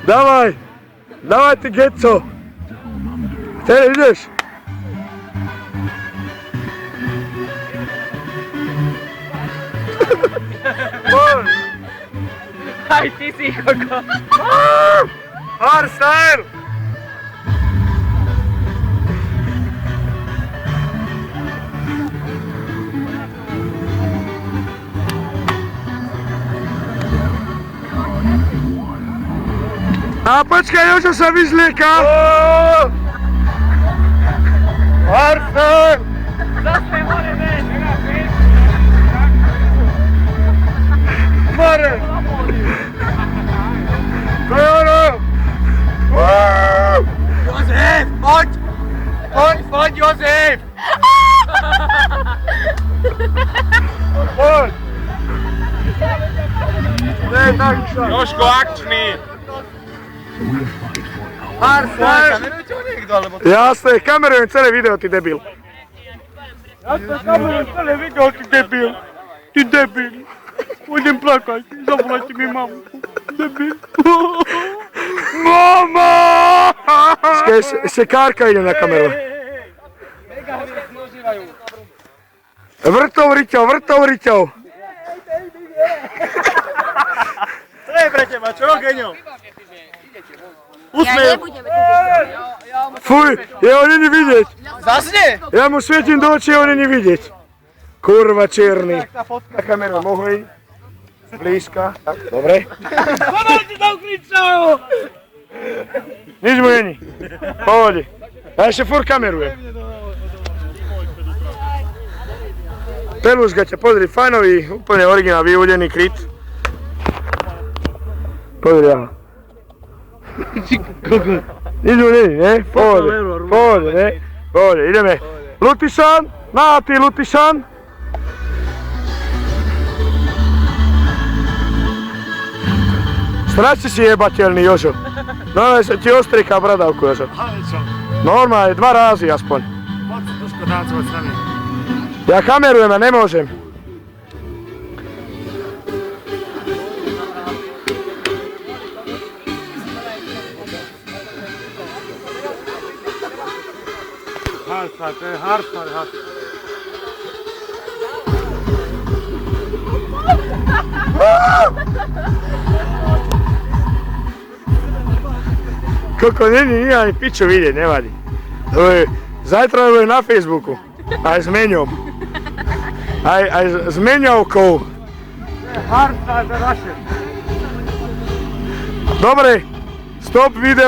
Davaj! Davaj ty geco! Tere, ideš? Aj ty si koko. Arsen! A počkaj, Jožo sa vyzlieka! Arsen! Zase more veš. More! To je ono! Jozef, poď! Poď Jozef! Poď! Ne, tak sa! Jožko, akčný! Arsen! Kamerujte ho niekto, alebo... Jasné, kamerujem celé video, ty debil. Jasné, kamerujem celé video, ty debil. Ty debil. Pôjdem plakať, zavolajte mi mamu. Debil. Mama! Ešte Kárka ide na kameru. Mega hry zneužívajú. Vrtov riťov. To je pre teba, čo Geňo? Ja nebudem Fuj, jeho není vidieť. Zasne! Ja mu svietím do očí, jeho není vidieť. Kurva čierny. Tá fotka kameru mohli. Blízka. Tak, dobre. Poďte tam kričal! Nič mu není. Pohode. Ja ešte furt kamerujem. Pelúška ťa, pozri, fajnový, úplne originál, vyvodený kryt. Pozri, aha. Nič mu není, ne? Pohode, ne? Pohode, ideme. Lutišan, na ty, Lutišan. Strašne si jebateľný, Jožo. No, sa ti ostrieká bradavku, Jožo. Normálne, 2 razy aspoň. Poď sa trošku tancovať s nami. Ja kamerujem, ja nemôžem. Hardstyle, to je hardstyle. Koko, není ani piču vidieť, nevadí. Zajtra bude na Facebooku. Aj s meňom. Aj s meňovkou. Hardstyle, to je naše. Dobre, stop video.